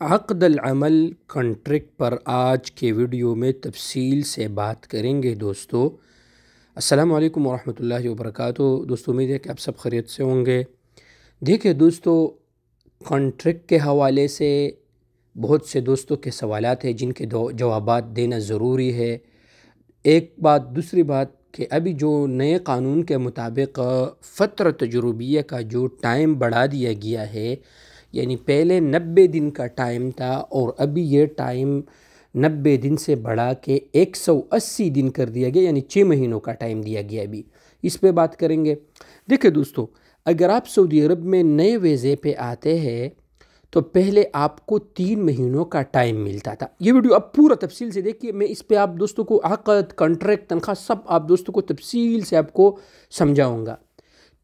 अक़दल अमल contract पर आज के वीडियो में तफसील से बात करेंगे दोस्तों। अस्सलामु अलैकुम वरहमतुल्लाहि वबरकातुहू। दोस्तों उम्मीद है कि आप सब खैरियत से होंगे। देखिए दोस्तों, कॉन्ट्रैक्ट के हवाले से बहुत से दोस्तों के सवालात हैं जिनके जवाबात देना ज़रूरी है। एक बात, दूसरी बात कि अभी जो नए कानून के मुताबिक फ़त्र तजुर्बिया का जो टाइम बढ़ा दिया गया है, यानी पहले 90 दिन का टाइम था और अभी ये टाइम 90 दिन से बढ़ा के 180 दिन कर दिया गया, यानी 6 महीनों का टाइम दिया गया। अभी इस पे बात करेंगे। देखिए दोस्तों, अगर आप सऊदी अरब में नए वीज़े पे आते हैं तो पहले आपको 3 महीनों का टाइम मिलता था। ये वीडियो आप पूरा तफसील से देखिए। मैं इस पे आप दोस्तों को अक़द, कॉन्ट्रैक्ट, तनख्वाह सब आप दोस्तों को तफसील से आपको समझाऊंगा।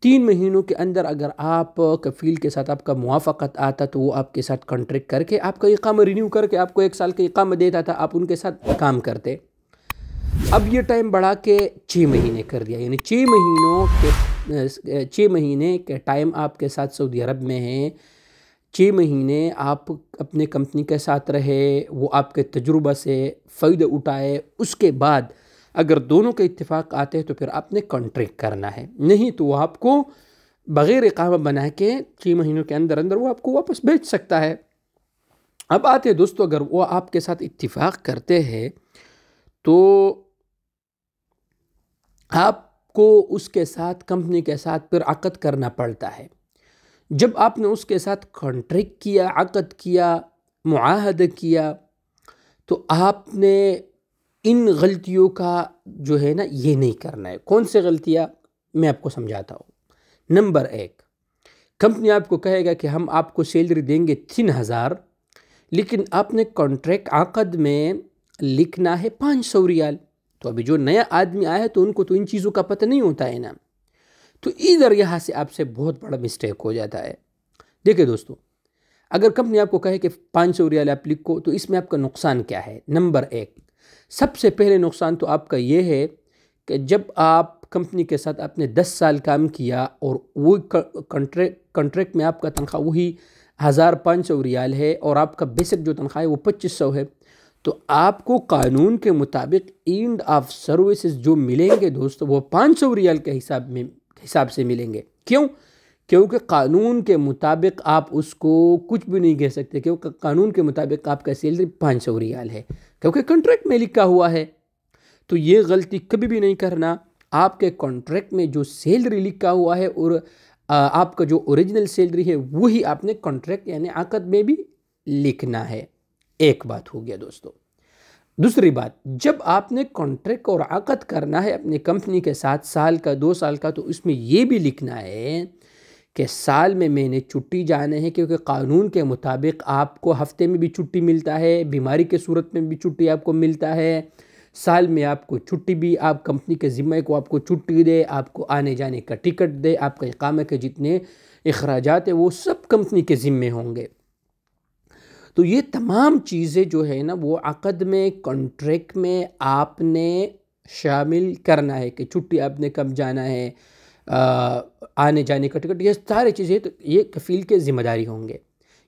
3 महीनों के अंदर अगर आप कफ़ील के साथ आपका मुआफ़क़त आता तो वो आपके साथ कॉन्ट्रैक्ट करके आपका इक़ामा रिन्यू करके आपको 1 साल का इक़ामा देता था, आप उनके साथ काम करते। अब ये टाइम बढ़ा के 6 महीने कर दिया, यानी 6 महीने के टाइम आपके साथ सऊदी अरब में हैं। 6 महीने आप अपने कंपनी के साथ रहे, वो आपके तजुर्बा से फ़ायदा उठाए। उसके बाद अगर दोनों के इत्तेफाक आते हैं तो फिर आपने कॉन्ट्रैक्ट करना है, नहीं तो वो आपको बग़ैर इक़ामा बना के 6 महीनों के अंदर अंदर वो आपको वापस भेज सकता है। अब आते हैं दोस्तों, अगर वो आपके साथ इत्तेफाक करते हैं तो आपको उसके साथ, कंपनी के साथ फिर अक़द करना पड़ता है। जब आपने उसके साथ कॉन्ट्रैक्ट किया, अक़द किया, मुआहदा किया, तो आपने इन गलतियों का जो है ना ये नहीं करना है। कौन सी गलतियाँ, मैं आपको समझाता हूँ। नंबर 1, कंपनी आपको कहेगा कि हम आपको सैलरी देंगे 3000, लेकिन आपने कॉन्ट्रैक्ट अक़द में लिखना है 500 रियाल। तो अभी जो नया आदमी आया है तो उनको तो इन चीज़ों का पता नहीं होता है ना, तो इधर यहाँ से आपसे बहुत बड़ा मिस्टेक हो जाता है। देखिए दोस्तों, अगर कंपनी आपको कहे कि 500 रियाल आप लिखो, तो इसमें आपका नुकसान क्या है। नंबर 1, सबसे पहले नुकसान तो आपका ये है कि जब आप कंपनी के साथ आपने 10 साल काम किया और वो कॉन्ट्रैक्ट में आपका तनख्वाह वही 1500 रियाल है और आपका बेसिक जो तनख्वाह है वो 2500 है, तो आपको कानून के मुताबिक एंड ऑफ सर्विसेज जो मिलेंगे दोस्तों वो 500 रियाल के हिसाब से मिलेंगे। क्यों? क्योंकि कानून के मुताबिक आप उसको कुछ भी नहीं कह सकते, क्योंकि कानून के मुताबिक आपका सैलरी 500 रियाल है, क्योंकि कॉन्ट्रैक्ट में लिखा हुआ है। तो ये गलती कभी भी नहीं करना। आपके कॉन्ट्रैक्ट में जो सैलरी लिखा हुआ है और आपका जो ओरिजिनल सैलरी है वही आपने कॉन्ट्रैक्ट यानी अक़द में भी लिखना है। एक बात हो गया दोस्तों। दूसरी बात, जब आपने कॉन्ट्रैक्ट और अक़द करना है अपनी कंपनी के साथ साल का, 2 साल का, तो इसमें यह भी लिखना है कि साल में मैंने छुट्टी जाना है, क्योंकि कानून के मुताबिक आपको हफ्ते में भी छुट्टी मिलता है, बीमारी के सूरत में भी छुट्टी आपको मिलता है। साल में आपको छुट्टी भी आप कंपनी के ज़िम्मे को आपको छुट्टी दे, आपको आने जाने का टिकट दे, आपका इक़ामे के जितने अखराजात है वो सब कंपनी के ज़िम्मे होंगे। तो ये तमाम चीज़ें जो है ना वो अक़द में, कॉन्ट्रैक्ट में आपने शामिल करना है कि छुट्टी आपने कब जाना है, आने जाने का टिकट, ये सारी चीज़ें तो ये कफ़ील के ज़िम्मेदारी होंगे।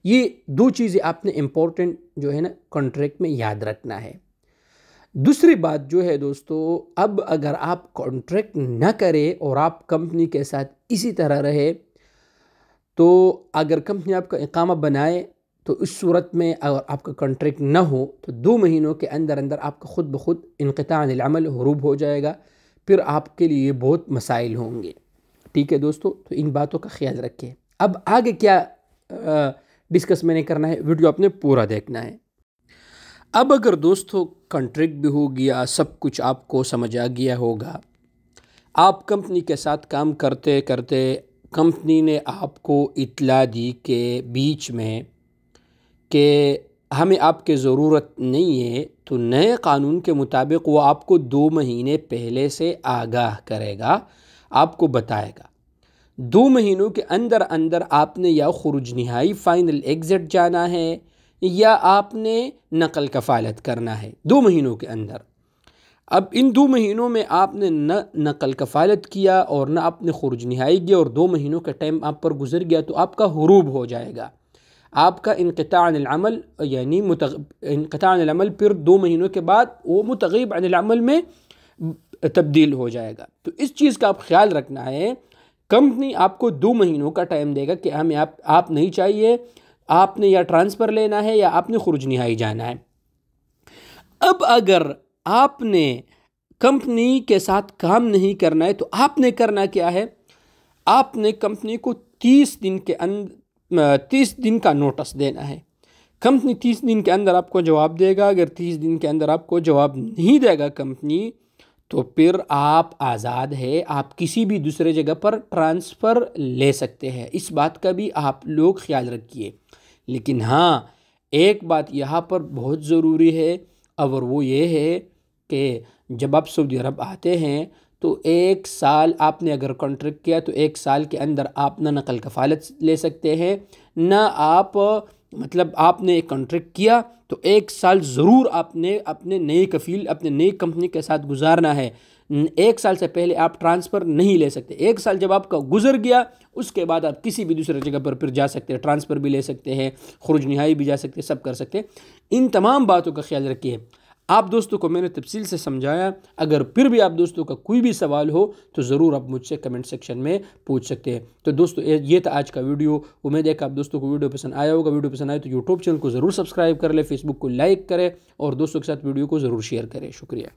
ये 2 चीज़ें आपने इम्पोर्टेंट जो है ना कॉन्ट्रैक्ट में याद रखना है। दूसरी बात जो है दोस्तों, अब अगर आप कॉन्ट्रैक्ट ना करें और आप कंपनी के साथ इसी तरह रहे, तो अगर कंपनी आपका इक़ामा बनाए तो इस सूरत में अगर आपका कॉन्ट्रैक्ट ना हो तो 2 महीनों के अंदर अंदर आपका ख़ुद ब खुद इन्क़िता अनिल अमल, हुरूब हो जाएगा। फिर आपके लिए बहुत मसाइल होंगे। ठीक है दोस्तों, तो इन बातों का ख्याल रखें। अब आगे क्या डिस्कस मैंने करना है, वीडियो आपने पूरा देखना है। अब अगर दोस्तों कॉन्ट्रैक्ट भी हो गया, सब कुछ आपको समझ आ गया होगा, आप कंपनी के साथ काम करते करते कंपनी ने आपको इत्तला दी के बीच में कि हमें आपकी ज़रूरत नहीं है, तो नए कानून के मुताबिक वो आपको 2 महीने पहले से आगाह करेगा, आपको बताएगा। 2 महीनों के अंदर अंदर आपने या खुरुज नहाई फाइनल एग्ज़िट जाना है या आपने नकल कफ़ालत करना है 2 महीनों के अंदर। अब इन 2 महीनों में आपने न नकल कफ़ालत किया और न आपने खुरुज नहाई किया और 2 महीनों का टाइम आप पर गुजर गया, तो आपका हुरूब हो जाएगा। आपका इनक़िता अनिल अमल यानी इनक़िता अनिल अमल फिर 2 महीनों के बाद वो मुतग़य्यब अनिल अमल में तब्दील हो जाएगा। तो इस चीज़ का आप ख्याल रखना है। कंपनी आपको 2 महीनों का टाइम देगा कि हमें आप नहीं चाहिए, आपने या ट्रांसफ़र लेना है या आपने खुरुज निहाई जाना है। अब अगर आपने कंपनी के साथ काम नहीं करना है तो आपने करना क्या है, आपने कंपनी को 30 दिन का नोटिस देना है। कंपनी 30 दिन के अंदर आपको जवाब देगा। अगर 30 दिन के अंदर आपको जवाब नहीं देगा कंपनी, तो फिर आप आज़ाद है, आप किसी भी दूसरे जगह पर ट्रांसफ़र ले सकते हैं। इस बात का भी आप लोग ख्याल रखिए। लेकिन हाँ, एक बात यहाँ पर बहुत ज़रूरी है, और वो ये है कि जब आप सऊदी अरब आते हैं तो 1 साल आपने अगर कॉन्ट्रैक्ट किया तो 1 साल के अंदर आप ना नकल कफ़ालत ले सकते हैं, ना आप मतलब आपने एक कॉन्ट्रैक्ट किया तो 1 साल ज़रूर आपने अपने नए कफ़ील अपने नई कंपनी के साथ गुजारना है। 1 साल से पहले आप ट्रांसफ़र नहीं ले सकते। 1 साल जब आपका गुजर गया उसके बाद आप किसी भी दूसरे जगह पर फिर जा सकते हैं, ट्रांसफ़र भी ले सकते हैं, खुरुज निहाई भी जा सकते हैं, सब कर सकते हैं। इन तमाम बातों का ख्याल रखिए। आप दोस्तों को मैंने तफसील से समझाया। अगर फिर भी आप दोस्तों का कोई भी सवाल हो तो ज़रूर आप मुझसे कमेंट सेक्शन में पूछ सकते हैं। तो दोस्तों ये था आज का वीडियो। उम्मीद है कि आप दोस्तों को वीडियो पसंद आया होगा। वीडियो पसंद आए तो यूट्यूब चैनल को ज़रूर सब्सक्राइब कर लें, फेसबुक को लाइक करें और दोस्तों के साथ वीडियो को ज़रूर शेयर करें। शुक्रिया।